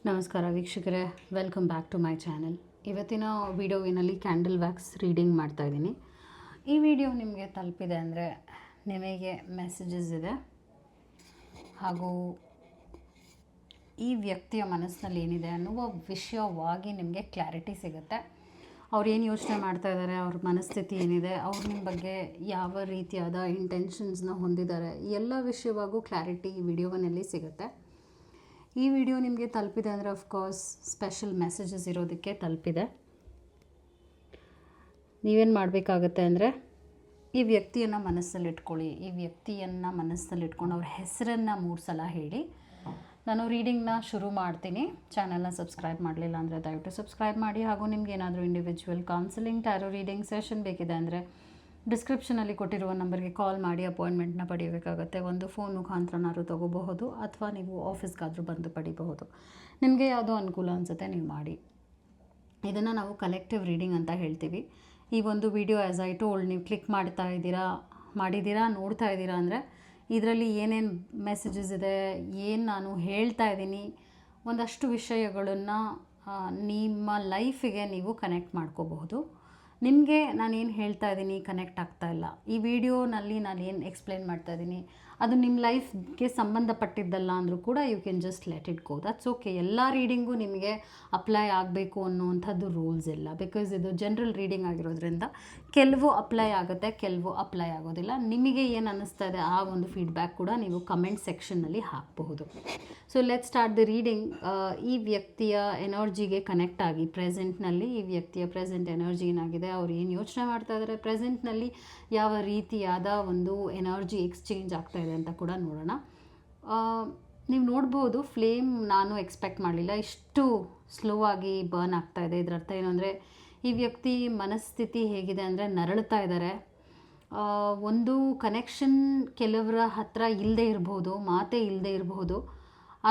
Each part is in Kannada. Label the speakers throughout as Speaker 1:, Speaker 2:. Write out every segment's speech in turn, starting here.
Speaker 1: ನಮಸ್ಕಾರ ವೀಕ್ಷಕರೇ, welcome back to my channel. ಇವತ್ತಿನ ವಿಡಿಯೋವಿನಲ್ಲಿ ಕ್ಯಾಂಡಲ್ ವ್ಯಾಕ್ಸ್ ರೀಡಿಂಗ್ ಮಾಡ್ತಾಯಿದ್ದೀನಿ. ಈ ವಿಡಿಯೋ ನಿಮಗೆ ತಲುಪಿದೆ ಅಂದರೆ ನಿಮಗೆ ಮೆಸೇಜಸ್ ಇದೆ, ಹಾಗೂ ಈ ವ್ಯಕ್ತಿಯ ಮನಸ್ಸಿನಲ್ಲಿ ಏನಿದೆ ಅನ್ನುವ ವಿಷಯವಾಗಿ ನಿಮಗೆ ಕ್ಲಾರಿಟಿ ಸಿಗುತ್ತೆ. ಅವ್ರು ಏನು ಯೋಚನೆ ಮಾಡ್ತಾ ಇದ್ದಾರೆ, ಅವ್ರ ಮನಸ್ಥಿತಿ ಏನಿದೆ, ಅವ್ರು ನಿಮ್ಮ ಬಗ್ಗೆ ಯಾವ ರೀತಿಯಾದ ಇಂಟೆನ್ಷನ್ಸ್ನ ಹೊಂದಿದ್ದಾರೆ, ಎಲ್ಲ ವಿಷಯವಾಗೂ ಕ್ಲಾರಿಟಿ ಈ ವಿಡಿಯೋನಲ್ಲಿ ಸಿಗುತ್ತೆ. ಈ ವಿಡಿಯೋ ನಿಮಗೆ ತಲುಪಿದೆ ಅಂದರೆ ಅಫ್ಕೋರ್ಸ್ ಸ್ಪೆಷಲ್ ಮೆಸೇಜಸ್ ಇರೋದಕ್ಕೆ ತಲುಪಿದೆ. ನೀವೇನು ಮಾಡಬೇಕಾಗತ್ತೆ ಅಂದರೆ ಈ ವ್ಯಕ್ತಿಯನ್ನು ಮನಸ್ಸಲ್ಲಿಟ್ಕೊಳ್ಳಿ. ಈ ವ್ಯಕ್ತಿಯನ್ನು ಮನಸ್ಸಲ್ಲಿಟ್ಕೊಂಡು ಅವ್ರ ಹೆಸರನ್ನು 3 ಸಲ ಹೇಳಿ. ನಾನು ರೀಡಿಂಗ್ನ ಶುರು ಮಾಡ್ತೀನಿ. ಚಾನಲ್ನ ಸಬ್ಸ್ಕ್ರೈಬ್ ಮಾಡಲಿಲ್ಲ ಅಂದರೆ ದಯವಿಟ್ಟು ಸಬ್ಸ್ಕ್ರೈಬ್ ಮಾಡಿ. ಹಾಗೂ ನಿಮ್ಗೆ ಏನಾದರೂ individual counselling, tarot reading session ಬೇಕಿದೆ ಅಂದರೆ ಡಿಸ್ಕ್ರಿಪ್ಷನಲ್ಲಿ ಕೊಟ್ಟಿರುವ ನಂಬರ್ಗೆ ಕಾಲ್ ಮಾಡಿ ಅಪಾಯಿಂಟ್ಮೆಂಟ್ನ ಪಡೆಯಬೇಕಾಗತ್ತೆ. ಒಂದು ಫೋನ್ ಮುಖಾಂತರನಾದ್ರು ತೊಗೋಬಹುದು, ಅಥವಾ ನೀವು ಆಫೀಸ್ಗಾದರೂ ಬಂದು ಪಡಿಬಹುದು. ನಿಮಗೆ ಯಾವುದೋ ಅನುಕೂಲ ಅನಿಸುತ್ತೆ ನೀವು ಮಾಡಿ. ಇದನ್ನು ನಾವು ಕಲೆಕ್ಟಿವ್ ರೀಡಿಂಗ್ ಅಂತ ಹೇಳ್ತೀವಿ. ಈ ಒಂದು ವಿಡಿಯೋ ಆ್ಯಸ್ ಐ ಟೋಲ್ಡ್ ನೀವು ಕ್ಲಿಕ್ ಮಾಡಿದ್ದೀರಾ ನೋಡ್ತಾ ಇದ್ದೀರಾ ಅಂದರೆ ಇದರಲ್ಲಿ ಏನೇನು ಮೆಸೇಜಸ್ ಇದೆ, ಏನು ನಾನು ಹೇಳ್ತಾ ಇದ್ದೀನಿ, ಒಂದಷ್ಟು ವಿಷಯಗಳನ್ನು ನಿಮ್ಮ ಲೈಫಿಗೆ ನೀವು ಕನೆಕ್ಟ್ ಮಾಡ್ಕೋಬಹುದು. ನಿಮಗೆ ನಾನೇನು ಹೇಳ್ತಾ ಇದ್ದೀನಿ ಕನೆಕ್ಟ್ ಆಗ್ತಾ ಇಲ್ಲ, ಈ ವಿಡಿಯೋನಲ್ಲಿ ನಾನು ಏನು ಎಕ್ಸ್ಪ್ಲೇನ್ ಮಾಡ್ತಾ ಇದ್ದೀನಿ ಅದು ನಿಮ್ಮ ಲೈಫ್ಗೆ ಸಂಬಂಧಪಟ್ಟಿದ್ದಲ್ಲ ಅಂದರೂ ಕೂಡ you can just let it go, that's okay. ಎಲ್ಲ ರೀಡಿಂಗು ನಿಮಗೆ ಅಪ್ಲೈ ಆಗಬೇಕು ಅನ್ನುವಂಥದ್ದು ರೂಲ್ಸ್ ಇಲ್ಲ. ಬಿಕಾಸ್ ಇದು ಜನರಲ್ ರೀಡಿಂಗ್ ಆಗಿರೋದ್ರಿಂದ ಕೆಲವು ಅಪ್ಲೈ ಆಗುತ್ತೆ, ಕೆಲವು ಅಪ್ಲೈ ಆಗೋದಿಲ್ಲ. ನಿಮಗೆ ಏನು ಅನ್ನಿಸ್ತಾ ಇದೆ ಆ ಒಂದು ಫೀಡ್ಬ್ಯಾಕ್ ಕೂಡ ನೀವು ಕಮೆಂಟ್ ಸೆಕ್ಷನ್ನಲ್ಲಿ ಹಾಕಬಹುದು. So let start the reading. ಈ ವ್ಯಕ್ತಿಯ ಎನರ್ಜಿಗೆ ಕನೆಕ್ಟ್ ಆಗಿ ಪ್ರೆಸೆಂಟ್ನಲ್ಲಿ ಈ ವ್ಯಕ್ತಿಯ ಪ್ರೆಸೆಂಟ್ ಎನರ್ಜಿ ಏನಾಗಿದೆ, ಅವ್ರು ಏನು ಯೋಚನೆ ಮಾಡ್ತಾ ಇದ್ದಾರೆ, ಪ್ರೆಸೆಂಟ್ನಲ್ಲಿ ಯಾವ ರೀತಿಯಾದ ಒಂದು ಎನರ್ಜಿ ಎಕ್ಸ್ಚೇಂಜ್ ಆಗ್ತಾ ಇದೆ ಅಂತ ಕೂಡ ನೋಡೋಣ. ನೀವು ನೋಡ್ಬೋದು ಫ್ಲೇಮ್ ನಾನು ಎಕ್ಸ್ಪೆಕ್ಟ್ ಮಾಡಲಿಲ್ಲ, ಇಷ್ಟು ಸ್ಲೋ ಆಗಿ ಬರ್ನ್ ಆಗ್ತಾ ಇದೆ. ಇದರ ಅರ್ಥ ಏನು ಅಂದರೆ ಈ ವ್ಯಕ್ತಿ ಮನಸ್ಥಿತಿ ಹೇಗಿದೆ ಅಂದರೆ ನರಳ್ತಾ ಇದ್ದಾರೆ. ಒಂದು ಕನೆಕ್ಷನ್ ಕೆಲವರ ಹತ್ರ ಇಲ್ಲದೆ ಇರ್ಬೋದು, ಮಾತೇ ಇಲ್ಲದೆ ಇರಬಹುದು,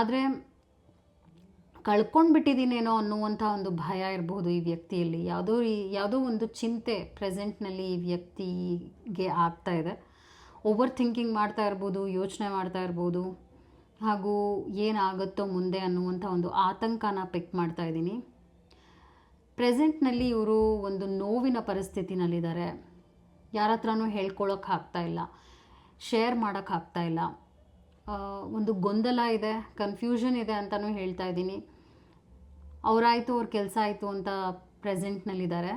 Speaker 1: ಆದರೆ ಕಳ್ಕೊಂಡ್ಬಿಟ್ಟಿದ್ದೀನೇನೋ ಅನ್ನುವಂಥ ಒಂದು ಭಯ ಇರಬಹುದು ಈ ವ್ಯಕ್ತಿಯಲ್ಲಿ. ಯಾವುದೋ ಒಂದು ಚಿಂತೆ ಪ್ರೆಸೆಂಟ್ನಲ್ಲಿ ಈ ವ್ಯಕ್ತಿಗೆ ಆಗ್ತಾ ಇದೆ. ಓವರ್ ಥಿಂಕಿಂಗ್ ಮಾಡ್ತಾ ಇರ್ಬೋದು, ಯೋಚನೆ ಮಾಡ್ತಾ ಇರ್ಬೋದು, ಹಾಗೂ ಏನಾಗುತ್ತೋ ಮುಂದೆ ಅನ್ನುವಂಥ ಒಂದು ಆತಂಕನ ಪಿಕ್ ಮಾಡ್ತಾ ಇದ್ದೀನಿ. ಪ್ರೆಸೆಂಟ್ನಲ್ಲಿ ಇವರು ಒಂದು ನೋವಿನ ಪರಿಸ್ಥಿತಿನಲ್ಲಿದ್ದಾರೆ. ಯಾರ ಹತ್ರನೂ ಹೇಳ್ಕೊಳ್ಳೋಕೆ ಆಗ್ತಾಯಿಲ್ಲ, ಶೇರ್ ಮಾಡೋಕ್ಕಾಗ್ತಾಯಿಲ್ಲ. ಒಂದು ಗೊಂದಲ ಇದೆ, ಕನ್ಫ್ಯೂಷನ್ ಇದೆ ಅಂತಲೂ ಹೇಳ್ತಾ ಇದ್ದೀನಿ. ಅವರಾಯಿತು ಅವ್ರ ಕೆಲಸ ಆಯಿತು ಅಂತ ಪ್ರೆಸೆಂಟ್ನಲ್ಲಿದ್ದಾರೆ,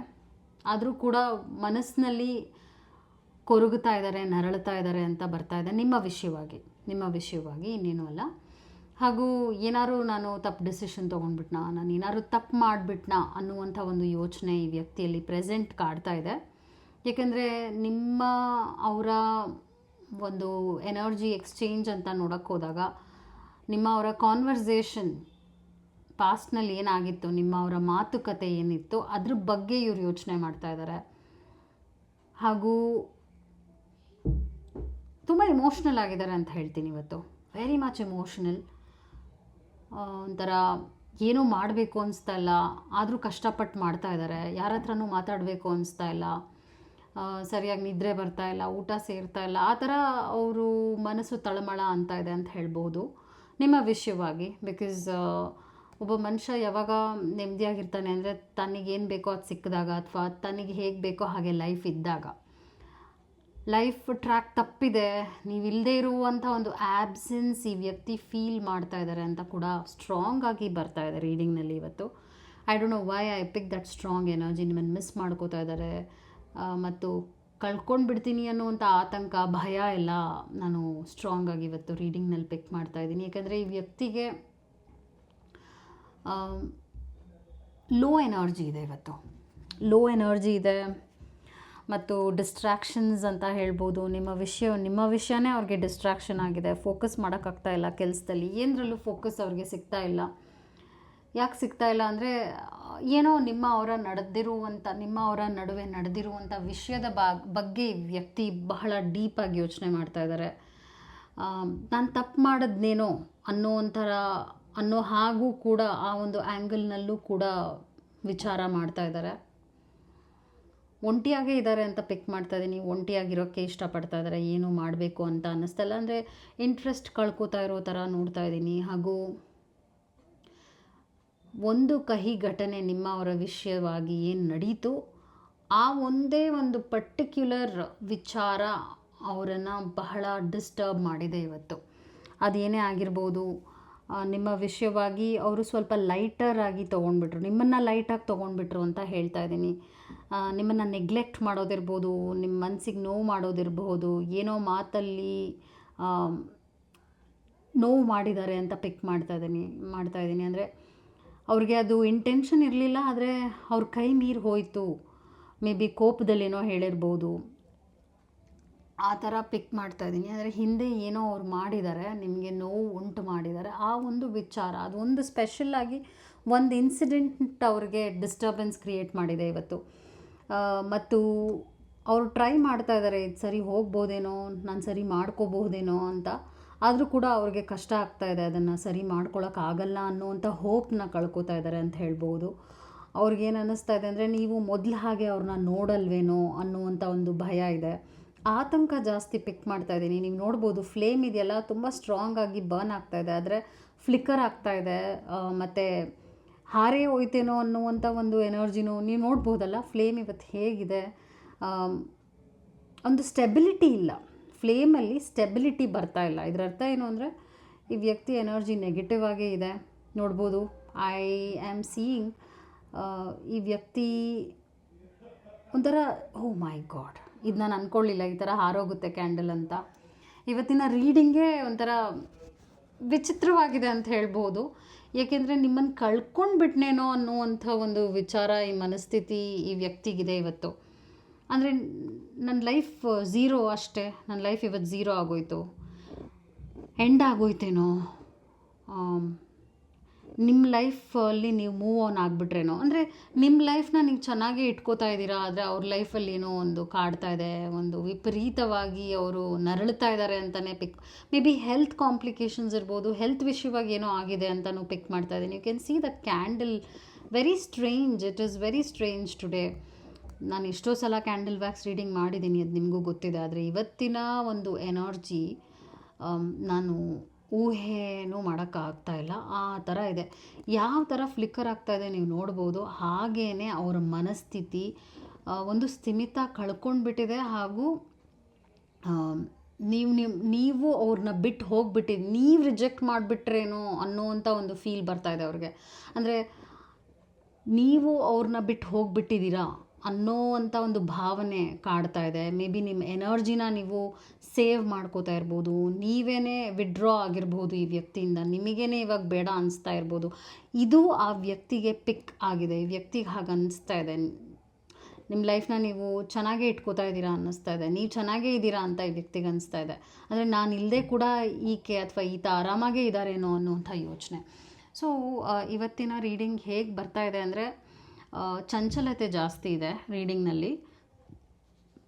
Speaker 1: ಆದರೂ ಕೂಡ ಮನಸ್ಸಿನಲ್ಲಿ ಕೊರಗುತ್ತಾ ಇದ್ದಾರೆ, ನರಳುತ್ತಾ ಇದ್ದಾರೆ ಅಂತ ಬರ್ತಾ ಇದೆ ನಿಮ್ಮ ವಿಷಯವಾಗಿ ಇನ್ನೇನು ಅಲ್ಲ. ಹಾಗೂ ಏನಾದ್ರು ನಾನು ತಪ್ಪು ಡಿಸಿಷನ್ ತೊಗೊಂಡ್ಬಿಟ್ನಾ, ನಾನು ಏನಾದ್ರು ತಪ್ಪು ಮಾಡಿಬಿಟ್ನಾ ಅನ್ನುವಂಥ ಒಂದು ಯೋಚನೆ ಈ ವ್ಯಕ್ತಿಯಲ್ಲಿ ಪ್ರೆಸೆಂಟ್ ಕಾಡ್ತಾ ಇದೆ. ಏಕೆಂದರೆ ಅವರ ಒಂದು ಎನರ್ಜಿ ಎಕ್ಸ್ಚೇಂಜ್ ಅಂತ ನೋಡೋಕ್ಕೆ ಹೋದಾಗ ಅವರ ಕಾನ್ವರ್ಸೇಷನ್ ಪಾಸ್ಟ್ನಲ್ಲಿ ಏನಾಗಿತ್ತು, ಅವರ ಮಾತುಕತೆ ಏನಿತ್ತು ಅದ್ರ ಬಗ್ಗೆ ಇವರು ಯೋಚನೆ ಮಾಡ್ತಾ ಇದ್ದಾರೆ. ಹಾಗೂ ತುಂಬ ಎಮೋಷ್ನಲ್ ಆಗಿದ್ದಾರೆ ಅಂತ ಹೇಳ್ತೀನಿ ಇವತ್ತು. Very much emotional. ಒಂಥರ ಏನೂ ಮಾಡಬೇಕು ಅನಿಸ್ತಾ ಇಲ್ಲ, ಆದರೂ ಕಷ್ಟಪಟ್ಟು ಮಾಡ್ತಾ ಇದ್ದಾರೆ. ಯಾರ ಹತ್ರನೂ ಮಾತಾಡಬೇಕು ಅನಿಸ್ತಾ ಇಲ್ಲ, ಸರಿಯಾಗಿ ನಿದ್ರೆ ಬರ್ತಾ ಇಲ್ಲ, ಊಟ ಸೇರ್ತಾ ಇಲ್ಲ, ಆ ಥರ ಅವರು ಮನಸ್ಸು ತಳಮಳ ಅಂತ ಇದೆ ಅಂತ ಹೇಳ್ಬೋದು ನಿಮ್ಮ ವಿಷಯವಾಗಿ. ಬಿಕಾಸ್ ಒಬ್ಬ ಮನುಷ್ಯ ಯಾವಾಗ ನೆಮ್ಮದಿಯಾಗಿರ್ತಾನೆ ಅಂದರೆ ತನಗೇನು ಬೇಕೋ ಅದು ಸಿಕ್ಕಿದಾಗ, ಅಥವಾ ತನಗೆ ಹೇಗೆ ಬೇಕೋ ಹಾಗೆ ಲೈಫ್ ಇದ್ದಾಗ. ಲೈಫ್ ಟ್ರ್ಯಾಕ್ ತಪ್ಪಿದೆ, ನೀವು ಇಲ್ಲದೇ ಇರುವಂಥ ಒಂದು ಆ್ಯಬ್ಸೆನ್ಸ್ ಈ ವ್ಯಕ್ತಿ ಫೀಲ್ ಮಾಡ್ತಾ ಇದ್ದಾರೆ ಅಂತ ಕೂಡ ಸ್ಟ್ರಾಂಗ್ ಆಗಿ ಬರ್ತಾ ಇದೆ ರೀಡಿಂಗ್ನಲ್ಲಿ ಇವತ್ತು. I don't know why I pick that strong energy. ನಿಮ್ಮನ್ನು ಮಿಸ್ ಮಾಡ್ಕೋತಾ ಇದ್ದಾರೆ ಮತ್ತು ಕಳ್ಕೊಂಡು ಬಿಡ್ತೀನಿ ಅನ್ನುವಂಥ ಆತಂಕ, ಭಯ ಎಲ್ಲ ನಾನು ಸ್ಟ್ರಾಂಗ್ ಆಗಿ ಇವತ್ತು ರೀಡಿಂಗ್ನಲ್ಲಿ ಪಿಕ್ ಮಾಡ್ತಾ ಇದ್ದೀನಿ. ಯಾಕಂದರೆ ಈ ವ್ಯಕ್ತಿಗೆ ಲೋ ಎನರ್ಜಿ ಇದೆ ಇವತ್ತು, ಲೋ ಎನರ್ಜಿ ಇದೆ. ಮತ್ತು ಡಿಸ್ಟ್ರ್ಯಾಕ್ಷನ್ಸ್ ಅಂತ ಹೇಳ್ಬೋದು. ನಿಮ್ಮ ವಿಷಯನೇ ಅವ್ರಿಗೆ ಡಿಸ್ಟ್ರ್ಯಾಕ್ಷನ್ ಆಗಿದೆ. ಫೋಕಸ್ ಮಾಡೋಕ್ಕಾಗ್ತಾ ಇಲ್ಲ ಕೆಲಸದಲ್ಲಿ, ಏನರಲ್ಲೂ ಫೋಕಸ್ ಅವ್ರಿಗೆ ಸಿಗ್ತಾ ಇಲ್ಲ. ಯಾಕೆ ಸಿಗ್ತಾ ಇಲ್ಲ ಅಂದರೆ ಏನೋ ಅವರ ನಡುವೆ ನಡೆದಿರುವಂಥ ವಿಷಯದ ಬಗ್ಗೆ ವ್ಯಕ್ತಿ ಬಹಳ ಡೀಪಾಗಿ ಯೋಚನೆ ಮಾಡ್ತಾ ಇದ್ದಾರೆ. ನಾನು ತಪ್ಪು ಮಾಡಿದ್ನೇನೋ ಅನ್ನೋ ಹಾಗೂ ಕೂಡ ಆ ಒಂದು ಆ್ಯಂಗಲ್ನಲ್ಲೂ ಕೂಡ ವಿಚಾರ ಮಾಡ್ತಾ ಇದ್ದಾರೆ. ಒಂಟಿಯಾಗೇ ಇದ್ದಾರೆ ಅಂತ ಪಿಕ್ ಮಾಡ್ತಾ ಇದ್ದೀನಿ. ಒಂಟಿಯಾಗಿರೋಕ್ಕೆ ಇಷ್ಟಪಡ್ತಾ ಇದ್ದಾರೆ, ಏನು ಮಾಡಬೇಕು ಅಂತ ಅನ್ನಿಸ್ತಾ ಇಲ್ಲ. ಅಂದರೆ ಇಂಟ್ರೆಸ್ಟ್ ಕಳ್ಕೊತಾ ಇರೋ ಥರ ನೋಡ್ತಾ ಇದ್ದೀನಿ. ಹಾಗೂ ಒಂದು ಕಹಿ ಘಟನೆ ನಿಮ್ಮವರ ವಿಷಯವಾಗಿ ಏನು ನಡೀತು, ಆ ಒಂದೇ ಒಂದು ಪರ್ಟಿಕ್ಯುಲರ್ ವಿಚಾರ ಅವರನ್ನು ಬಹಳ ಡಿಸ್ಟರ್ಬ್ ಮಾಡಿದೆ ಇವತ್ತು. ಅದೇನೇ ಆಗಿರ್ಬೋದು, ನಿಮ್ಮ ವಿಷಯವಾಗಿ ಅವರು ಸ್ವಲ್ಪ ಲೈಟರ್ ಆಗಿ ತೊಗೊಂಡ್ಬಿಟ್ರು, ನಿಮ್ಮನ್ನು ಲೈಟಾಗಿ ತೊಗೊಂಡ್ಬಿಟ್ರು ಅಂತ ಹೇಳ್ತಾ ಇದ್ದೀನಿ. ನಿಮ್ಮನ್ನು ನೆಗ್ಲೆಕ್ಟ್ ಮಾಡೋದಿರ್ಬೋದು, ನಿಮ್ಮ ಮನಸ್ಸಿಗೆ ನೋವು ಮಾಡೋದಿರ್ಬೋದು, ಏನೋ ಮಾತಲ್ಲಿ ನೋವು ಮಾಡಿದ್ದಾರೆ ಅಂತ ಪಿಕ್ ಮಾಡ್ತಾ ಇದ್ದೀನಿ. ಅಂದರೆ ಅವ್ರಿಗೆ ಅದು ಇಂಟೆನ್ಷನ್ ಇರಲಿಲ್ಲ, ಆದರೆ ಅವ್ರ ಕೈ ಮೀರಿ ಹೋಯಿತು. ಮೇ ಬಿ ಕೋಪದಲ್ಲೇನೋ ಹೇಳಿರ್ಬೋದು, ಆ ಥರ ಪಿಕ್ ಮಾಡ್ತಾ ಇದ್ದೀನಿ. ಅಂದರೆ ಹಿಂದೆ ಏನೋ ಅವ್ರು ಮಾಡಿದ್ದಾರೆ, ನಿಮಗೆ ನೋವು ಉಂಟು ಮಾಡಿದ್ದಾರೆ, ಆ ಒಂದು ವಿಚಾರ, ಅದು ಒಂದು ಸ್ಪೆಷಲ್ಲಾಗಿ ಒಂದು ಇನ್ಸಿಡೆಂಟ್ ಅವ್ರಿಗೆ ಡಿಸ್ಟರ್ಬೆನ್ಸ್ ಕ್ರಿಯೇಟ್ ಮಾಡಿದೆ ಇವತ್ತು. ಮತ್ತು ಅವರು ಟ್ರೈ ಮಾಡ್ತಾ ಇದ್ದಾರೆ, ಇದು ಸರಿ ಹೋಗ್ಬೋದೇನೋ, ನಾನು ಸರಿ ಮಾಡ್ಕೋಬಹುದೇನೋ ಅಂತ. ಆದರೂ ಕೂಡ ಅವ್ರಿಗೆ ಕಷ್ಟ ಆಗ್ತಾಯಿದೆ, ಅದನ್ನು ಸರಿ ಮಾಡ್ಕೊಳಕ್ಕಾಗಲ್ಲ ಅನ್ನುವಂಥ ಹೋಪ್ನ ಕಳ್ಕೊತಾ ಇದ್ದಾರೆ ಅಂತ ಹೇಳ್ಬೋದು. ಅವ್ರಿಗೇನು ಅನ್ನಿಸ್ತಾ ಇದೆ ಅಂದರೆ, ನೀವು ಮೊದಲು ಹಾಗೆ ಅವ್ರನ್ನ ನೋಡಲ್ವೇನೋ ಅನ್ನುವಂಥ ಒಂದು ಭಯ ಇದೆ, ಆತಂಕ ಜಾಸ್ತಿ ಪಿಕ್ ಮಾಡ್ತಾ ಇದ್ದೀನಿ. ನೀವು ನೋಡ್ಬೋದು, ಫ್ಲೇಮ್ ಇದೆಯಲ್ಲ ತುಂಬ ಸ್ಟ್ರಾಂಗ್ ಆಗಿ ಬರ್ನ್ ಆಗ್ತಾಯಿದೆ, ಆದರೆ ಫ್ಲಿಕ್ಕರ್ ಆಗ್ತಾಯಿದೆ, ಮತ್ತು ಹಾರೇ ಹೋಯ್ತೇನೋ ಅನ್ನುವಂಥ ಒಂದು ಎನರ್ಜಿನೂ ನೀವು ನೋಡ್ಬೋದಲ್ಲ. ಫ್ಲೇಮ್ ಇವತ್ತು ಹೇಗಿದೆ, ಒಂದು ಸ್ಟೆಬಿಲಿಟಿ ಇಲ್ಲ, ಫ್ಲೇಮಲ್ಲಿ ಸ್ಟೆಬಿಲಿಟಿ ಬರ್ತಾ ಇಲ್ಲ. ಇದರ ಅರ್ಥ ಏನು ಅಂದರೆ, ಈ ವ್ಯಕ್ತಿ ಎನರ್ಜಿ ನೆಗೆಟಿವ್ ಆಗೇ ಇದೆ ನೋಡ್ಬೋದು. ಐ ಆಮ್ ಸೀಯಿಂಗ್ ಈ ವ್ಯಕ್ತಿ ಒಂಥರ, ಓ ಮೈ ಗಾಡ್, ಇದು ನಾನು ಅಂದ್ಕೊಳ್ಳಿಲ್ಲ ಈ ಥರ ಹಾರೋಗುತ್ತೆ ಕ್ಯಾಂಡಲ್ ಅಂತ. ಇವತ್ತಿನ ರೀಡಿಂಗೇ ಒಂಥರ ವಿಚಿತ್ರವಾಗಿದೆ ಅಂತ ಹೇಳ್ಬೋದು. ಏಕೆಂದರೆ ನಿಮ್ಮನ್ನು ಕಳ್ಕೊಂಡ್ಬಿಟ್ನೇನೋ ಅನ್ನುವಂಥ ಒಂದು ವಿಚಾರ, ಈ ಮನಸ್ಥಿತಿ ಈ ವ್ಯಕ್ತಿಗಿದೆ ಇವತ್ತು. ಅಂದರೆ ನನ್ನ ಲೈಫ್ ಝೀರೋ ಅಷ್ಟೇ, ನನ್ನ ಲೈಫ್ ಇವತ್ತು ಝೀರೋ ಆಗೋಯ್ತು, ಎಂಡ್ ಆಗೋಯ್ತೇನೋ, ನಿಮ್ಮ ಲೈಫಲ್ಲಿ ನೀವು ಮೂವ್ ಆನ್ ಆಗಿಬಿಟ್ರೇನೋ. ಅಂದರೆ ನಿಮ್ಮ ಲೈಫ್ನ ನೀವು ಚೆನ್ನಾಗೇ ಇಟ್ಕೋತಾ ಇದ್ದೀರಾ, ಆದರೆ ಅವ್ರ ಲೈಫಲ್ಲಿ ಏನೋ ಒಂದು ಕಾಡ್ತಾ ಇದೆ, ಒಂದು ವಿಪರೀತವಾಗಿ ಅವರು ನರಳ್ತಾ ಇದ್ದಾರೆ ಅಂತಲೇ ಮೇ ಬಿ ಹೆಲ್ತ್ ಕಾಂಪ್ಲಿಕೇಶನ್ಸ್ ಇರ್ಬೋದು, ಹೆಲ್ತ್ ವಿಷಯವಾಗಿ ಏನೋ ಆಗಿದೆ ಅಂತಲೂ ಪಿಕ್ ಮಾಡ್ತಾ ಇದ್ದೀನಿ. You can see the candle, very strange, it is very strange today. ನಾನು ಎಷ್ಟೋ ಸಲ ಕ್ಯಾಂಡಲ್ ವ್ಯಾಕ್ಸ್ ರೀಡಿಂಗ್ ಮಾಡಿದ್ದೀನಿ, ಅದು ನಿಮಗೂ ಗೊತ್ತಿದೆ. ಆದರೆ ಇವತ್ತಿನ ಒಂದು ಎನರ್ಜಿ ನಾನು ಊಹೆನೂ ಮಾಡೋಕ್ಕಾಗ್ತಾ ಇಲ್ಲ, ಆ ಥರ ಇದೆ. ಯಾವ ಥರ ಫ್ಲಿಕ್ಕರ್ ಆಗ್ತಾಯಿದೆ ನೀವು ನೋಡ್ಬೋದು. ಹಾಗೇ ಅವರ ಮನಸ್ಥಿತಿ ಒಂದು ಸ್ಥಿಮಿತ ಕಳ್ಕೊಂಡ್ಬಿಟ್ಟಿದೆ. ಹಾಗೂ ನೀವು ಅವ್ರನ್ನ ಬಿಟ್ಟು ಹೋಗ್ಬಿಟ್ಟಿದ್ದು, ನೀವು ರಿಜೆಕ್ಟ್ ಮಾಡಿಬಿಟ್ರೇನೋ ಅನ್ನೋವಂಥ ಒಂದು ಫೀಲ್ ಬರ್ತಾಯಿದೆ ಅವ್ರಿಗೆ. ಅಂದರೆ ನೀವು ಅವ್ರನ್ನ ಬಿಟ್ಟು ಹೋಗ್ಬಿಟ್ಟಿದ್ದೀರಾ ಅನ್ನೋವಂಥ ಒಂದು ಭಾವನೆ ಕಾಡ್ತಾ ಇದೆ. ಮೇ ಬಿ ನಿಮ್ಮ ಎನರ್ಜಿನ ನೀವು ಸೇವ್ ಮಾಡ್ಕೋತಾ ಇರ್ಬೋದು, ನೀವೇ ವಿಡ್ರಾ ಆಗಿರ್ಬೋದು ಈ ವ್ಯಕ್ತಿಯಿಂದ, ನಿಮಗೇನೆ ಇವಾಗ ಬೇಡ ಅನಿಸ್ತಾ ಇರ್ಬೋದು. ಇದು ಆ ವ್ಯಕ್ತಿಗೆ ಪಿಕ್ ಆಗಿದೆ, ಈ ವ್ಯಕ್ತಿಗೆ ಹಾಗೆ ಅನ್ನಿಸ್ತಾ ಇದೆ. ನಿಮ್ಮ ಲೈಫ್ನ ನೀವು ಚೆನ್ನಾಗೇ ಇಟ್ಕೋತಾ ಇದ್ದೀರಾ ಅನ್ನಿಸ್ತಾ ಇದೆ, ನೀವು ಚೆನ್ನಾಗೇ ಇದ್ದೀರಾ ಅಂತ ಈ ವ್ಯಕ್ತಿಗೆ ಅನ್ನಿಸ್ತಾ ಇದೆ. ಅಂದರೆ ನಾನು ಇಲ್ಲದೆ ಕೂಡ ಈಕೆ ಅಥವಾ ಈತ ಆರಾಮಾಗೇ ಇದ್ದಾರೇನೋ ಅನ್ನುವಂಥ ಯೋಚನೆ. ಸೊ ಇವತ್ತಿನ ರೀಡಿಂಗ್ ಹೇಗೆ ಬರ್ತಾ ಇದೆ ಅಂದರೆ, ಚಂಚಲತೆ ಜಾಸ್ತಿ ಇದೆ ರೀಡಿಂಗ್ನಲ್ಲಿ,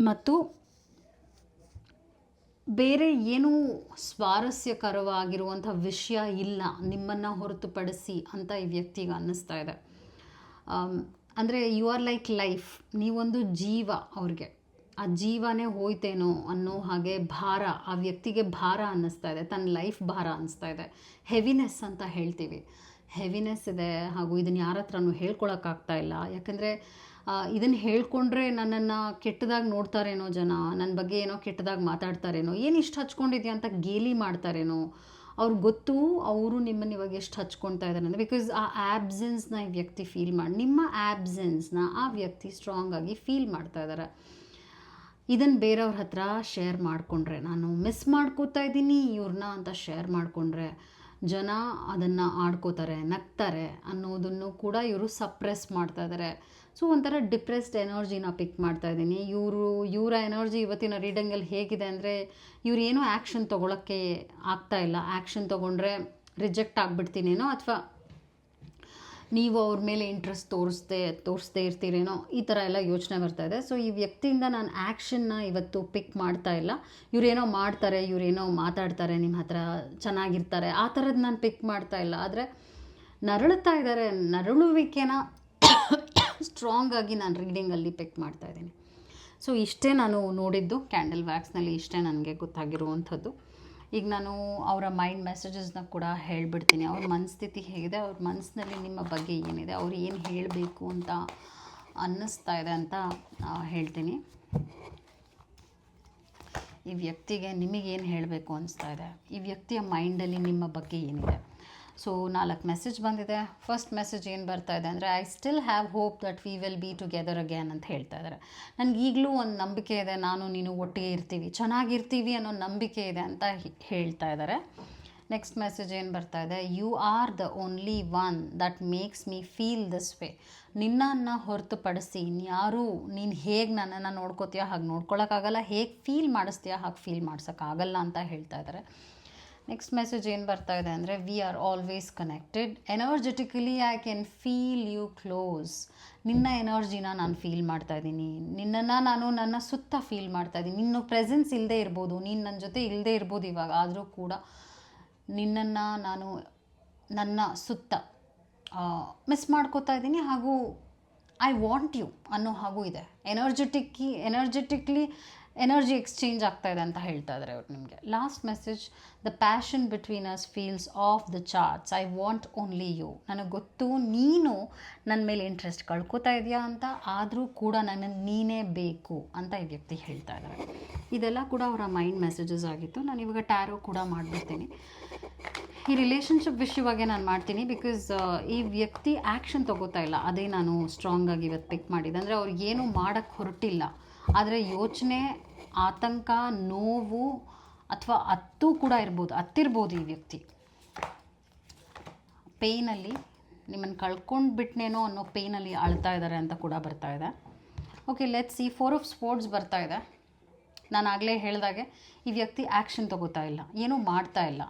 Speaker 1: ಮತ್ತು ಬೇರೆ ಏನೂ ಸ್ವಾರಸ್ಯಕರವಾಗಿರುವಂಥ ವಿಷಯ ಇಲ್ಲ ನಿಮ್ಮನ್ನು ಹೊರತುಪಡಿಸಿ ಅಂತ ಈ ವ್ಯಕ್ತಿಗೆ ಅನ್ನಿಸ್ತಾ ಇದೆ. ಅಂದರೆ ಯು ಆರ್ ಲೈಕ್ ಲೈಫ್, ನೀವೊಂದು ಜೀವ ಅವ್ರಿಗೆ, ಆ ಜೀವನೇ ಹೋಯ್ತೇನೋ ಅನ್ನೋ ಹಾಗೆ ಭಾರ, ಆ ವ್ಯಕ್ತಿಗೆ ಭಾರ ಅನ್ನಿಸ್ತಾ ಇದೆ, ತನ್ನ ಲೈಫ್ ಭಾರ ಅನ್ನಿಸ್ತಾ ಇದೆ. ಹೆವಿನೆಸ್ ಅಂತ ಹೇಳ್ತೀವಿ, ಹೆವಿನೆಸ್ ಇದೆ. ಹಾಗೂ ಇದನ್ನು ಯಾರ ಹತ್ರನೂ ಹೇಳ್ಕೊಳಕ್ಕಾಗ್ತಾ ಇಲ್ಲ. ಯಾಕಂದರೆ ಇದನ್ನು ಹೇಳ್ಕೊಂಡ್ರೆ ನನ್ನನ್ನು ಕೆಟ್ಟದಾಗಿ ನೋಡ್ತಾರೇನೋ ಜನ, ನನ್ನ ಬಗ್ಗೆ ಏನೋ ಕೆಟ್ಟದಾಗಿ ಮಾತಾಡ್ತಾರೇನೋ, ಏನು ಇಷ್ಟು ಹಚ್ಕೊಂಡಿದ್ಯಾ ಅಂತ ಗೇಲಿ ಮಾಡ್ತಾರೇನೋ. ಅವ್ರಿಗೆ ಗೊತ್ತು ಅವರು ನಿಮ್ಮನ್ನು ಇವಾಗ ಎಷ್ಟು ಹಚ್ಕೊಳ್ತಾ ಇದ್ದಾರೆ ಅಂದರೆ, ಬಿಕಾಸ್ ಆ ಆ್ಯಬ್ಸೆನ್ಸ್ನ ಈ ವ್ಯಕ್ತಿ ಫೀಲ್ ಮಾಡಿ, ನಿಮ್ಮ ಆ್ಯಬ್ಸೆನ್ಸ್ನ ಆ ವ್ಯಕ್ತಿ ಸ್ಟ್ರಾಂಗ್ ಆಗಿ ಫೀಲ್ ಮಾಡ್ತಾ ಇದ್ದಾರೆ. ಇದನ್ನು ಬೇರೆಯವ್ರ ಹತ್ರ ಶೇರ್ ಮಾಡಿಕೊಂಡ್ರೆ, ನಾನು ಮಿಸ್ ಮಾಡ್ಕೋತಾ ಇದ್ದೀನಿ ಇವ್ರನ್ನ ಅಂತ ಶೇರ್ ಮಾಡಿಕೊಂಡ್ರೆ ಜನ ಅದನ್ನು ಆಡ್ಕೋತಾರೆ, ನಗ್ತಾರೆ ಅನ್ನೋದನ್ನು ಕೂಡ ಇವರು ಸಪ್ರೆಸ್ ಮಾಡ್ತಾ ಇದ್ದಾರೆ. ಸೊ ಒಂಥರ ಡಿಪ್ರೆಸ್ಡ್ ಎನರ್ಜಿನ ಪಿಕ್ ಮಾಡ್ತಾ ಇದ್ದೀನಿ. ಇವರ ಎನರ್ಜಿ ಇವತ್ತಿನ ರೀಡಿಂಗಲ್ಲಿ ಹೇಗಿದೆ ಅಂದರೆ, ಇವ್ರು ಏನೋ ಆ್ಯಕ್ಷನ್ ತೊಗೊಳಕ್ಕೆ ಆಗ್ತಾಯಿಲ್ಲ. ಆ್ಯಕ್ಷನ್ ತೊಗೊಂಡ್ರೆ ರಿಜೆಕ್ಟ್ ಆಗಿಬಿಡ್ತೀನೇನೋ, ಅಥವಾ ನೀವು ಅವ್ರ ಮೇಲೆ ಇಂಟ್ರೆಸ್ಟ್ ತೋರಿಸ್ದೇ ಇರ್ತೀರೇನೋ, ಈ ಥರ ಎಲ್ಲ ಯೋಚನೆ ಬರ್ತಾಯಿದೆ. ಸೊ ಈ ವ್ಯಕ್ತಿಯಿಂದ ನಾನು ಆ್ಯಕ್ಷನ್ನ ಇವತ್ತು ಪಿಕ್ ಮಾಡ್ತಾ ಇಲ್ಲ. ಇವರೇನೋ ಮಾಡ್ತಾರೆ, ಇವರೇನೋ ಮಾತಾಡ್ತಾರೆ, ನಿಮ್ಮ ಹತ್ರ ಚೆನ್ನಾಗಿರ್ತಾರೆ, ಆ ಥರದ್ದು ನಾನು ಪಿಕ್ ಮಾಡ್ತಾ ಇಲ್ಲ. ಆದರೆ ನರಳುತ್ತಾ ಇದ್ದಾರೆ, ನರಳುವಿಕೆನ ಸ್ಟ್ರಾಂಗ್ ಆಗಿ ನಾನು ರೀಡಿಂಗಲ್ಲಿ ಪಿಕ್ ಮಾಡ್ತಾ ಇದ್ದೀನಿ. ಸೊ ಇಷ್ಟೇ ನಾನು ನೋಡಿದ್ದು ಕ್ಯಾಂಡಲ್ ವ್ಯಾಕ್ಸ್ನಲ್ಲಿ, ಇಷ್ಟೇ ನನಗೆ ಗೊತ್ತಾಗಿರುವಂಥದ್ದು. ಈಗ ನಾನು ಅವರ ಮೈಂಡ್ ಮೆಸೇಜಸ್ನ ಕೂಡ ಹೇಳಿಬಿಡ್ತೀನಿ. ಅವ್ರ ಮನಸ್ಥಿತಿ ಹೇಗಿದೆ, ಅವ್ರ ಮನಸ್ಸಿನಲ್ಲಿ ನಿಮ್ಮ ಬಗ್ಗೆ ಏನಿದೆ, ಅವ್ರು ಏನು ಹೇಳಬೇಕು ಅಂತ ಅನ್ನಿಸ್ತಾ ಇದೆ ಅಂತ ಹೇಳ್ತೀನಿ. ಈ ವ್ಯಕ್ತಿಗೆ ನಿಮಗೇನು ಹೇಳಬೇಕು ಅನಿಸ್ತಾ ಇದೆ, ಈ ವ್ಯಕ್ತಿಯ ಮೈಂಡಲ್ಲಿ ನಿಮ್ಮ ಬಗ್ಗೆ ಏನಿದೆ. ಸೊ 4 ಮೆಸೇಜ್ ಬಂದಿದೆ. ಫಸ್ಟ್ ಮೆಸೇಜ್ ಏನು ಬರ್ತಾ ಇದೆ ಅಂದರೆ, I still have hope that we will be together again ಅಂತ ಹೇಳ್ತಾ ಇದ್ದಾರೆ. ನನಗೆ ಈಗಲೂ ಒಂದು ನಂಬಿಕೆ ಇದೆ, ನಾನು ನೀನು ಒಟ್ಟಿಗೆ ಇರ್ತೀವಿ, ಚೆನ್ನಾಗಿರ್ತೀವಿ ಅನ್ನೋ ನಂಬಿಕೆ ಇದೆ ಅಂತ ಹೇಳ್ತಾ ಇದ್ದಾರೆ. ನೆಕ್ಸ್ಟ್ ಮೆಸೇಜ್ ಏನು ಬರ್ತಾ ಇದೆ, you are the only one that makes me feel this way. ನಿನ್ನನ್ನು ಹೊರತುಪಡಿಸಿ ಯಾರೂ ನೀನು ಹೇಗೆ ನನ್ನನ್ನು ನೋಡ್ಕೋತೀಯೋ ಹಾಗೆ ನೋಡ್ಕೊಳಕ್ಕಾಗಲ್ಲ, ಹೇಗೆ ಫೀಲ್ ಮಾಡಿಸ್ತೀಯೋ ಹಾಗೆ ಫೀಲ್ ಮಾಡ್ಸೋಕ್ಕಾಗಲ್ಲ ಅಂತ ಹೇಳ್ತಾ ಇದ್ದಾರೆ. ನೆಕ್ಸ್ಟ್ ಮೆಸೇಜ್ ಏನು ಬರ್ತಾ ಇದೆ ಅಂದರೆ, we are always connected energetically, I can feel you close. ನಿನ್ನ ಎನರ್ಜಿನ ನಾನು ಫೀಲ್ ಮಾಡ್ತಾಯಿದ್ದೀನಿ, ನಿನ್ನನ್ನು ನಾನು ನನ್ನ ಸುತ್ತ ಫೀಲ್ ಮಾಡ್ತಾಯಿದ್ದೀನಿ. ನಿನ್ನ ಪ್ರೆಸೆನ್ಸ್ ಇಲ್ಲದೆ ಇರ್ಬೋದು, ನೀನು ನನ್ನ ಜೊತೆ ಇಲ್ಲದೆ ಇರ್ಬೋದು ಇವಾಗ, ಆದರೂ ಕೂಡ ನಿನ್ನನ್ನು ನಾನು ನನ್ನ ಸುತ್ತ ಮಿಸ್ ಮಾಡ್ಕೋತಾ ಇದ್ದೀನಿ, ಹಾಗೂ ಐ ವಾಂಟ್ ಯು ಅನ್ನೋ ಹಾಗೂ ಇದೆ. ಎನರ್ಜೆಟಿಕ್ಲಿ ಎನರ್ಜಿ ಎಕ್ಸ್ಚೇಂಜ್ ಆಗ್ತಾ ಇದೆ ಅಂತ ಹೇಳ್ತಾ ಇದ್ದಾರೆ ಅವ್ರು ನಿಮಗೆ. Last message, the passion between us feels of the charts, I want only you. ನನಗೆ ಗೊತ್ತು ನೀನು ನನ್ನ ಮೇಲೆ ಇಂಟ್ರೆಸ್ಟ್ ಕಳ್ಕೊತಾ ಇದೆಯಾ ಅಂತ, ಆದರೂ ಕೂಡ ನನಗೆ ನೀನೇ ಬೇಕು ಅಂತ ಈ ವ್ಯಕ್ತಿ ಹೇಳ್ತಾ ಇದ್ದಾರೆ. ಇದೆಲ್ಲ ಕೂಡ ಅವರ ಮೈಂಡ್ ಮೆಸೇಜಸ್ ಆಗಿತ್ತು. ನಾನು ಇವಾಗ ಟ್ಯಾರೋ ಕೂಡ ಮಾಡಿಬಿಡ್ತೀನಿ. ಈ ರಿಲೇಷನ್ಶಿಪ್ ವಿಷಯವಾಗಿ ನಾನು ಮಾಡ್ತೀನಿ, ಬಿಕಾಸ್ ಈ ವ್ಯಕ್ತಿ ಆ್ಯಕ್ಷನ್ ತೊಗೋತಾ ಇಲ್ಲ. ಅದೇ ನಾನು ಸ್ಟ್ರಾಂಗಾಗಿ ಇವತ್ತು ಪಿಕ್ ಮಾಡಿದ್ದೆ. ಅಂದರೆ ಅವ್ರಿಗೇನು ಮಾಡೋಕ್ಕೆ ಹೊರಟಿಲ್ಲ, ಆದರೆ ಯೋಚನೆ, ಆತಂಕ, ನೋವು ಅಥವಾ ಕೂಡ ಹತ್ತಿರ್ಬೋದು ಈ ವ್ಯಕ್ತಿ. ಪೇಯ್ನಲ್ಲಿ ನಿಮ್ಮನ್ನು ಕಳ್ಕೊಂಡು ಬಿಟ್ನೇನೋ ಅನ್ನೋ ಪೇಯ್ನಲ್ಲಿ ಅಳ್ತಾ ಇದ್ದಾರೆ ಅಂತ ಕೂಡ ಬರ್ತಾ ಇದೆ. Okay, let's see. 4 of sports ಬರ್ತಾ ಇದೆ. ನಾನು ಆಗಲೇ ಹೇಳಿದಾಗೆ ಈ ವ್ಯಕ್ತಿ ಆ್ಯಕ್ಷನ್ ತೊಗೋತಾ ಇಲ್ಲ, ಏನೂ ಮಾಡ್ತಾ ಇಲ್ಲ.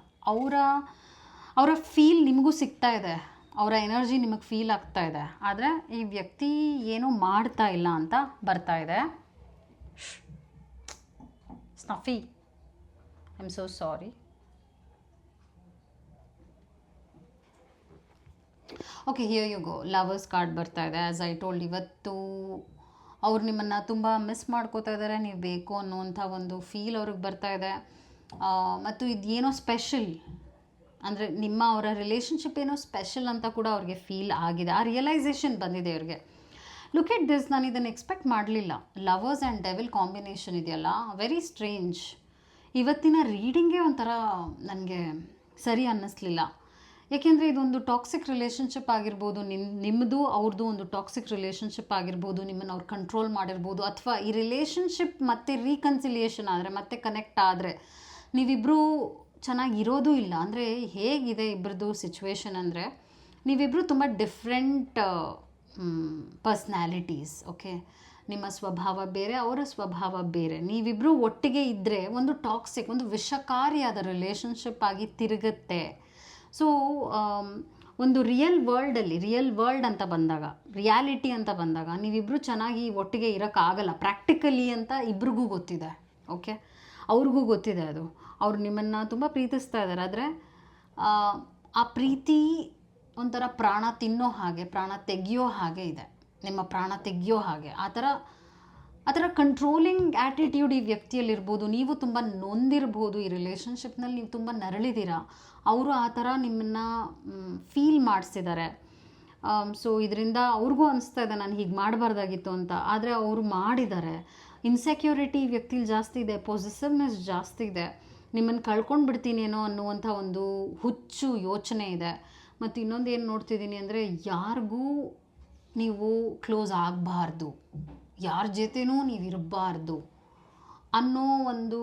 Speaker 1: ಅವರ ಫೀಲ್ ನಿಮಗೂ ಸಿಗ್ತಾ ಇದೆ, ಅವರ ಎನರ್ಜಿ ನಿಮಗೆ ಫೀಲ್ ಆಗ್ತಾ ಇದೆ, ಆದರೆ ಈ ವ್ಯಕ್ತಿ ಏನೂ ಮಾಡ್ತಾ ಇಲ್ಲ ಅಂತ ಬರ್ತಾ ಇದೆ. Snuffy, I am so sorry. Okay, here you go. Lovers card ಬರ್ತಾ ಇದೆ. ಆ್ಯಸ್ ಐ ಟೋಲ್ಡ್, ಇವತ್ತು ಅವ್ರು ನಿಮ್ಮನ್ನು ತುಂಬ ಮಿಸ್ ಮಾಡ್ಕೋತಾ ಇದ್ದಾರೆ, ನೀವು ಬೇಕು ಅನ್ನುವಂಥ ಒಂದು ಫೀಲ್ ಅವ್ರಿಗೆ ಬರ್ತಾ ಇದೆ. ಮತ್ತು ಇದೇನೋ ಸ್ಪೆಷಲ್, ಅಂದರೆ ಅವರ ರಿಲೇಷನ್ಶಿಪ್ ಏನೋ ಸ್ಪೆಷಲ್ ಅಂತ ಕೂಡ ಅವ್ರಿಗೆ ಫೀಲ್ ಆಗಿದೆ. ಆ ರಿಯಲೈಸೇಷನ್ ಬಂದಿದೆ ಅವ್ರಿಗೆ. ಲುಕ್ ಎಟ್ ದಿಸ್, ನಾನು ಇದನ್ನು ಎಕ್ಸ್ಪೆಕ್ಟ್ ಮಾಡಲಿಲ್ಲ. ಲವರ್ಸ್ ಆ್ಯಂಡ್ ಡೆವಿಲ್ ಕಾಂಬಿನೇಷನ್ ಇದೆಯಲ್ಲ, ವೆರಿ ಸ್ಟ್ರೇಂಜ್. ಇವತ್ತಿನ ರೀಡಿಂಗೇ ಒಂಥರ ನನಗೆ ಸರಿ ಅನ್ನಿಸ್ಲಿಲ್ಲ. ಏಕೆಂದರೆ ಇದೊಂದು ಟಾಕ್ಸಿಕ್ ರಿಲೇಷನ್ಶಿಪ್ ಆಗಿರ್ಬೋದು, ನಿಮ್ಮದು ಅವ್ರದ್ದು ಒಂದು ಟಾಕ್ಸಿಕ್ ರಿಲೇಷನ್ಶಿಪ್ ಆಗಿರ್ಬೋದು, ನಿಮ್ಮನ್ನು ಅವ್ರು ಕಂಟ್ರೋಲ್ ಮಾಡಿರ್ಬೋದು, ಅಥವಾ ಈ ರಿಲೇಷನ್ಶಿಪ್ ಮತ್ತೆ ರೀಕನ್ಸಿಲಿಯೇಷನ್ ಆದರೆ, ಮತ್ತೆ ಕನೆಕ್ಟ್ ಆದರೆ ನೀವಿಬ್ಬರೂ ಚೆನ್ನಾಗಿರೋದು ಇಲ್ಲ. ಅಂದರೆ ಹೇಗಿದೆ ಇಬ್ಬರದು ಸಿಚುವೇಶನ್ ಅಂದರೆ, ನೀವಿಬ್ಬರು ತುಂಬ ಡಿಫ್ರೆಂಟ್ ಪರ್ಸ್ನಾಲಿಟೀಸ್. ಓಕೆ, ನಿಮ್ಮ ಸ್ವಭಾವ ಬೇರೆ, ಅವರ ಸ್ವಭಾವ ಬೇರೆ. ನೀವಿಬ್ಬರು ಒಟ್ಟಿಗೆ ಇದ್ದರೆ ಒಂದು ಟಾಕ್ಸಿಕ್, ಒಂದು ವಿಷಕಾರಿಯಾದ ರಿಲೇಷನ್ಶಿಪ್ ಆಗಿ ತಿರುಗುತ್ತೆ. ಸೊ ಒಂದು ರಿಯಲ್ ವರ್ಲ್ಡ್ ಅಂತ ಬಂದಾಗ, ರಿಯಾಲಿಟಿ ಅಂತ ಬಂದಾಗ ನೀವಿಬ್ಬರು ಚೆನ್ನಾಗಿ ಒಟ್ಟಿಗೆ ಇರೋಕ್ಕಾಗಲ್ಲ ಪ್ರಾಕ್ಟಿಕಲಿ ಅಂತ ಇಬ್ರಿಗೂ ಗೊತ್ತಿದೆ. ಓಕೆ, ಅವ್ರಿಗೂ ಗೊತ್ತಿದೆ ಅದು. ಅವ್ರು ನಿಮ್ಮನ್ನು ತುಂಬ ಪ್ರೀತಿಸ್ತಾ ಇದ್ದಾರೆ, ಆದರೆ ಆ ಪ್ರೀತಿ ಒಂಥರ ಪ್ರಾಣ ತಿನ್ನೋ ಹಾಗೆ, ಪ್ರಾಣ ತೆಗೆಯೋ ಹಾಗೆ ಇದೆ, ನಿಮ್ಮ ಪ್ರಾಣ ತೆಗೆಯೋ ಹಾಗೆ. ಆ ಥರ ಕಂಟ್ರೋಲಿಂಗ್ ಆ್ಯಟಿಟ್ಯೂಡ್ ಈ ವ್ಯಕ್ತಿಯಲ್ಲಿರ್ಬೋದು. ನೀವು ತುಂಬ ನೊಂದಿರ್ಬೋದು, ಈ ರಿಲೇಷನ್ಶಿಪ್ನಲ್ಲಿ ನೀವು ತುಂಬ ನರಳಿದ್ದೀರಾ. ಅವರು ಆ ಥರ ನಿಮ್ಮನ್ನು ಫೀಲ್ ಮಾಡಿಸಿದ್ದಾರೆ. ಸೊ ಇದರಿಂದ ಅವ್ರಿಗೂ ಅನಿಸ್ತಾ ಇದೆ ನಾನು ಹೀಗೆ ಮಾಡಬಾರ್ದಾಗಿತ್ತು ಅಂತ, ಆದರೆ ಅವರು ಮಾಡಿದ್ದಾರೆ. ಇನ್ಸೆಕ್ಯೂರಿಟಿ ಈ ವ್ಯಕ್ತಿಲಿ ಜಾಸ್ತಿ ಇದೆ, ಪೊಸೆಸಿವ್ನೆಸ್ ಜಾಸ್ತಿ ಇದೆ. ನಿಮ್ಮನ್ನು ಕಳ್ಕೊಂಡು ಬಿಡ್ತೀನೇನೋ ಅನ್ನುವಂಥ ಒಂದು ಹುಚ್ಚು ಯೋಚನೆ ಇದೆ. ಮತ್ತು ಇನ್ನೊಂದು ಏನು ನೋಡ್ತಿದ್ದೀನಿ ಅಂದರೆ, ಯಾರಿಗೂ ನೀವು ಕ್ಲೋಸ್ ಆಗಬಾರ್ದು, ಯಾರ ಜೊತೆನೂ ನೀವು ಇರಬಾರ್ದು ಅನ್ನೋ ಒಂದು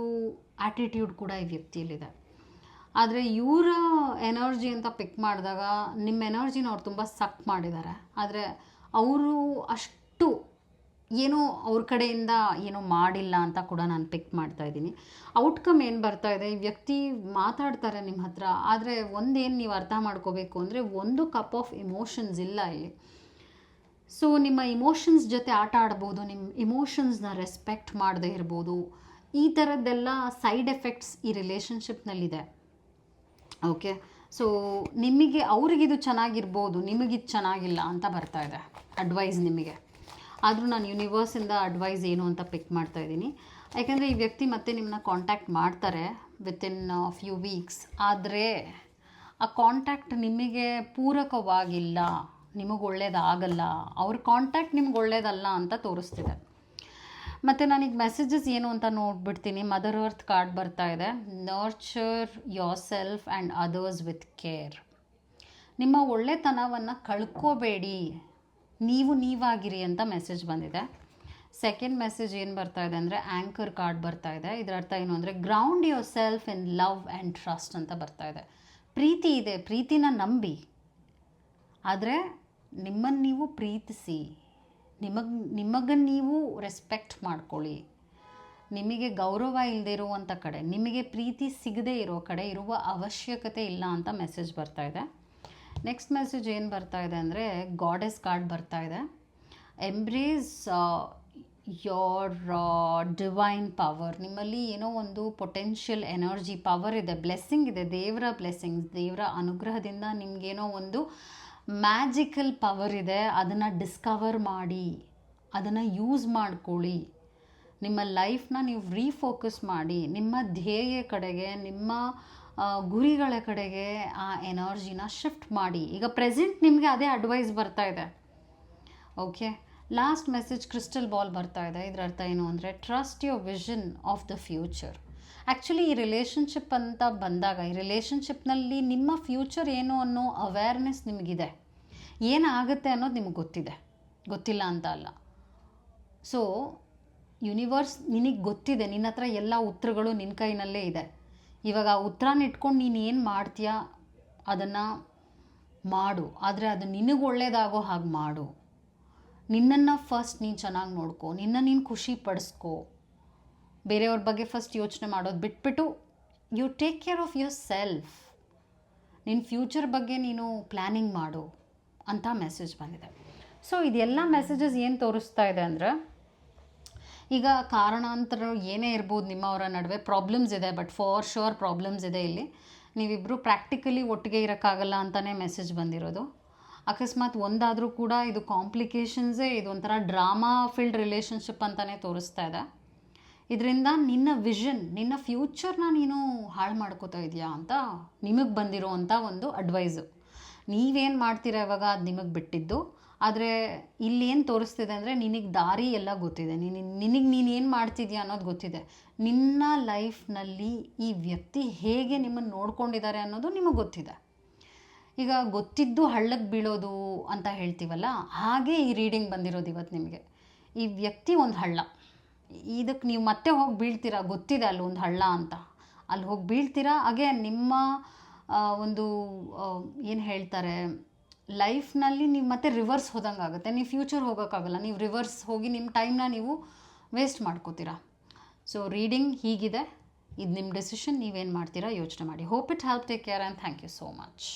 Speaker 1: ಆ್ಯಟಿಟ್ಯೂಡ್ ಕೂಡ ಈ ವ್ಯಕ್ತಿಯಲ್ಲಿದೆ. ಆದರೆ ಇವರ ಎನರ್ಜಿ ಅಂತ ಪಿಕ್ ಮಾಡಿದಾಗ ನಿಮ್ಮ ಎನರ್ಜಿನ ಅವ್ರು ತುಂಬ ಸಕ್ ಮಾಡಿದ್ದಾರೆ. ಆದರೆ ಅವರು ಅಷ್ಟು ಏನೋ ಅವ್ರ ಕಡೆಯಿಂದ ಏನೋ ಮಾಡಿಲ್ಲ ಅಂತ ಕೂಡ ನಾನು ಪಿಕ್ ಮಾಡ್ತಾಯಿದ್ದೀನಿ. ಔಟ್ಕಮ್ ಏನು ಬರ್ತಾ ಇದೆ, ಈ ವ್ಯಕ್ತಿ ಮಾತಾಡ್ತಾರೆ ನಿಮ್ಮ ಹತ್ರ, ಆದರೆ ಒಂದೇನು ನೀವು ಅರ್ಥ ಮಾಡ್ಕೋಬೇಕು ಅಂದರೆ, ಒಂದು ಕಪ್ ಆಫ್ ಇಮೋಷನ್ಸ್ ಇಲ್ಲ ಇಲ್ಲಿ. ಸೊ ನಿಮ್ಮ ಇಮೋಷನ್ಸ್ ಜೊತೆ ಆಟ ಆಡ್ಬೋದು, ನಿಮ್ಮ ಇಮೋಷನ್ಸ್ನ ರೆಸ್ಪೆಕ್ಟ್ ಮಾಡದೇ ಇರ್ಬೋದು. ಈ ಥರದ್ದೆಲ್ಲ ಸೈಡ್ ಎಫೆಕ್ಟ್ಸ್ ಈ ರಿಲೇಷನ್ಶಿಪ್ನಲ್ಲಿದೆ. ಓಕೆ, ಸೊ ನಿಮಗೆ ಅವ್ರಿಗಿದು ಚೆನ್ನಾಗಿರ್ಬೋದು, ನಿಮಗಿದು ಚೆನ್ನಾಗಿಲ್ಲ ಅಂತ ಬರ್ತಾ ಇದೆ ಅಡ್ವೈಸ್ ನಿಮಗೆ. ಆದರೂ ನಾನು ಯೂನಿವರ್ಸಿಂದ ಅಡ್ವೈಸ್ ಏನು ಅಂತ ಪಿಕ್ ಮಾಡ್ತಾಯಿದ್ದೀನಿ. ಯಾಕೆಂದರೆ ಈ ವ್ಯಕ್ತಿ ಮತ್ತೆ ನಿಮ್ಮನ್ನ ಕಾಂಟ್ಯಾಕ್ಟ್ ಮಾಡ್ತಾರೆ, ವಿತಿನ್ ಫ್ಯೂ ವೀಕ್ಸ್. ಆದರೆ ಆ ಕಾಂಟ್ಯಾಕ್ಟ್ ನಿಮಗೆ ಪೂರಕವಾಗಿಲ್ಲ, ನಿಮಗೆ ಒಳ್ಳೇದಾಗಲ್ಲ, ಅವ್ರ ಕಾಂಟ್ಯಾಕ್ಟ್ ನಿಮ್ಗೆ ಒಳ್ಳೇದಲ್ಲ ಅಂತ ತೋರಿಸ್ತಿದೆ. ಮತ್ತು ನನಗೆ ಮೆಸೇಜಸ್ ಏನು ಅಂತ ನೋಡ್ಬಿಡ್ತೀನಿ. ಮದರ್ ಅರ್ತ್ ಕಾರ್ಡ್ ಬರ್ತಾ ಇದೆ. Nurture your self and others with care. ನಿಮ್ಮ ಒಳ್ಳೆತನವನ್ನು ಕಳ್ಕೋಬೇಡಿ, ನೀವು ನೀವಾಗಿರಿ ಅಂತ ಮೆಸೇಜ್ ಬಂದಿದೆ. ಸೆಕೆಂಡ್ ಮೆಸೇಜ್ ಏನು ಬರ್ತಾ ಇದೆ ಅಂದರೆ ಆ್ಯಂಕರ್ ಕಾರ್ಡ್ ಬರ್ತಾ ಇದೆ. ಇದರ ಅರ್ಥ ಏನು ಅಂದರೆ ground your self in love and trust ಅಂತ ಬರ್ತಾ ಇದೆ. ಪ್ರೀತಿ ಇದೆ, ಪ್ರೀತಿನ ನಂಬಿ, ಆದರೆ ನಿಮ್ಮನ್ನು ನೀವು ಪ್ರೀತಿಸಿ, ನಿಮಗೆ ನೀವು ರೆಸ್ಪೆಕ್ಟ್ ಮಾಡ್ಕೊಳ್ಳಿ. ನಿಮಗೆ ಗೌರವ ಇಲ್ಲದೆ ಇರುವಂಥ ಕಡೆ, ನಿಮಗೆ ಪ್ರೀತಿ ಸಿಗದೇ ಇರೋ ಕಡೆ ಇರುವ ಅವಶ್ಯಕತೆ ಇಲ್ಲ ಅಂತ ಮೆಸೇಜ್ ಬರ್ತಾ ಇದೆ. ನೆಕ್ಸ್ಟ್ ಮೆಸೇಜ್ ಏನು ಬರ್ತಾ ಇದೆ ಅಂದರೆ ಗಾಡೆಸ್ ಕಾರ್ಡ್ ಬರ್ತಾ ಇದೆ. Embrace your divine power. ನಿಮ್ಮಲ್ಲಿ ಏನೋ ಒಂದು ಪೊಟೆನ್ಷಿಯಲ್ ಎನರ್ಜಿ, ಪವರ್ ಇದೆ, ಬ್ಲೆಸ್ಸಿಂಗ್ ಇದೆ, ದೇವರ ಬ್ಲೆಸ್ಸಿಂಗ್ಸ್, ದೇವರ ಅನುಗ್ರಹದಿಂದ ನಿಮಗೇನೋ ಒಂದು ಮ್ಯಾಜಿಕಲ್ ಪವರ್ ಇದೆ. ಅದನ್ನು ಡಿಸ್ಕವರ್ ಮಾಡಿ, ಅದನ್ನು ಯೂಸ್ ಮಾಡ್ಕೊಳ್ಳಿ. ನಿಮ್ಮ ಲೈಫ್ನ ನೀವು ರೀಫೋಕಸ್ ಮಾಡಿ, ನಿಮ್ಮ ಧ್ಯೇಯ ಕಡೆಗೆ, ನಿಮ್ಮ ಗುರಿಗಳ ಕಡೆಗೆ ಆ ಎನರ್ಜಿನ ಶಿಫ್ಟ್ ಮಾಡಿ. ಈಗ ಪ್ರೆಸೆಂಟ್ ನಿಮಗೆ ಅದೇ ಅಡ್ವೈಸ್ ಬರ್ತಾ ಇದೆ. Okay, last message crystal ball ಬರ್ತಾ ಇದೆ. ಇದರ ಅರ್ಥ ಏನು ಅಂದರೆ trust your vision of the future. Actually ಈ ರಿಲೇಷನ್ಶಿಪ್ ಅಂತ ಬಂದಾಗ, ಈ ರಿಲೇಷನ್ಶಿಪ್ನಲ್ಲಿ ನಿಮ್ಮ ಫ್ಯೂಚರ್ ಏನು ಅನ್ನೋ ಅವೇರ್ನೆಸ್ ನಿಮಗಿದೆ. ಏನಾಗುತ್ತೆ ಅನ್ನೋದು ನಿಮಗೆ ಗೊತ್ತಿದೆ, ಗೊತ್ತಿಲ್ಲ ಅಂತ ಅಲ್ಲ. ಸೊ ಯೂನಿವರ್ಸ್ ನಿನಗೆ ಗೊತ್ತಿದೆ, ನಿನ್ನ ಹತ್ರ ಎಲ್ಲ ಉತ್ತರಗಳು ನಿನ್ನ ಕೈನಲ್ಲೇ ಇದೆ. ಇವಾಗ ಆ ಉತ್ತರನ ಇಟ್ಕೊಂಡು ನೀನು ಏನು ಮಾಡ್ತೀಯಾ ಅದನ್ನು ಮಾಡು, ಆದರೆ ಅದು ನಿನಗೆ ಒಳ್ಳೇದಾಗೋ ಹಾಗೆ ಮಾಡು. ನಿನ್ನನ್ನು ಫಸ್ಟ್ ನೀನು ಚೆನ್ನಾಗಿ ನೋಡ್ಕೊ, ನೀನು ಖುಷಿ ಪಡಿಸ್ಕೊ. ಬೇರೆಯವ್ರ ಬಗ್ಗೆ ಫಸ್ಟ್ ಯೋಚನೆ ಮಾಡೋದು ಬಿಟ್ಬಿಟ್ಟು you take care of yourself. ನಿನ್ನ ಫ್ಯೂಚರ್ ಬಗ್ಗೆ ನೀನು ಪ್ಲ್ಯಾನಿಂಗ್ ಮಾಡು ಅಂತ ಮೆಸೇಜ್ ಬಂದಿದೆ. ಸೊ ಇದೆಲ್ಲ ಮೆಸೇಜಸ್ ಏನು ತೋರಿಸ್ತಾ ಇದೆ ಅಂದರೆ, ಈಗ ಕಾರಣಾಂತರ ಏನೇ ಇರ್ಬೋದು, ನಿಮ್ಮವರ ನಡುವೆ ಪ್ರಾಬ್ಲಮ್ಸ್ ಇದೆ, ಬಟ್ ಫಾರ್ ಶೋರ್ ಪ್ರಾಬ್ಲಮ್ಸ್ ಇದೆ. ಇಲ್ಲಿ ನೀವಿಬ್ಬರು ಪ್ರಾಕ್ಟಿಕಲಿ ಒಟ್ಟಿಗೆ ಇರೋಕ್ಕಾಗಲ್ಲ ಅಂತಲೇ ಮೆಸೇಜ್ ಬಂದಿರೋದು. ಅಕಸ್ಮಾತ್ ಒಂದಾದರೂ ಕೂಡ ಇದು ಕಾಂಪ್ಲಿಕೇಶನ್ಸೇ, ಇದು ಒಂಥರ ಡ್ರಾಮಾ ಫಿಲ್ಡ್ ರಿಲೇಷನ್ಶಿಪ್ ಅಂತಲೇ ತೋರಿಸ್ತಾ ಇದೆ. ಇದರಿಂದ ನಿನ್ನ ವಿಷನ್, ನಿನ್ನ ಫ್ಯೂಚರ್ನ ನೀನು ಹಾಳು ಮಾಡ್ಕೋತಾ ಇದೆಯಾ ಅಂತ ನಿಮಗೆ ಬಂದಿರೋ ಅಂಥ ಒಂದು ಅಡ್ವೈಸು. ನೀವೇನು ಮಾಡ್ತೀರಾ ಇವಾಗ ಅದು ನಿಮಗೆ ಬಿಟ್ಟಿದ್ದು. ಆದರೆ ಇಲ್ಲೇನು ತೋರಿಸ್ತಿದೆ ಅಂದರೆ ನಿನಗೆ ದಾರಿ ಎಲ್ಲ ಗೊತ್ತಿದೆ, ನೀನು ಏನು ಮಾಡ್ತಿದ್ಯಾ ಅನ್ನೋದು ಗೊತ್ತಿದೆ. ನಿನ್ನ ಲೈಫ್ನಲ್ಲಿ ಈ ವ್ಯಕ್ತಿ ಹೇಗೆ ನಿಮ್ಮನ್ನು ನೋಡ್ಕೊಂಡಿದ್ದಾರೆ ಅನ್ನೋದು ನಿಮಗೆ ಗೊತ್ತಿದೆ. ಈಗ ಗೊತ್ತಿದ್ದು ಹಳ್ಳಕ್ಕೆ ಬೀಳೋದು ಅಂತ ಹೇಳ್ತೀವಲ್ಲ, ಹಾಗೆ ಈ ರೀಡಿಂಗ್ ಬಂದಿರೋದು ಇವತ್ತು ನಿಮಗೆ. ಈ ವ್ಯಕ್ತಿ ಒಂದು ಹಳ್ಳ, ಇದಕ್ಕೆ ನೀವು ಮತ್ತೆ ಹೋಗಿ ಬೀಳ್ತೀರಾ, ಗೊತ್ತಿದೆ ಅಲ್ಲಿ ಒಂದು ಹಳ್ಳ ಅಂತ, ಅಲ್ಲಿ ಹೋಗಿ ಬೀಳ್ತೀರಾ. ಹಾಗೆ ನಿಮ್ಮ ಒಂದು ಏನು ಹೇಳ್ತಾರೆ, ಲೈಫ್ನಲ್ಲಿ ನೀವು ಮತ್ತೆ ರಿವರ್ಸ್ ಹೋದಂಗೆ ಆಗುತ್ತೆ. ನೀವು ಫ್ಯೂಚರ್ ಹೋಗೋಕ್ಕಾಗಲ್ಲ, ನೀವು ರಿವರ್ಸ್ ಹೋಗಿ ನಿಮ್ಮ ಟೈಮ್ನ ನೀವು ವೇಸ್ಟ್ ಮಾಡ್ಕೋತೀರಾ. ಸೊ ರೀಡಿಂಗ್ ಹೀಗಿದೆ, ಇದು ನಿಮ್ಮ ಡೆಸಿಷನ್, ನೀವೇನು ಮಾಡ್ತೀರಾ ಯೋಚನೆ ಮಾಡಿ. Hope it help. Take care and thank you so much.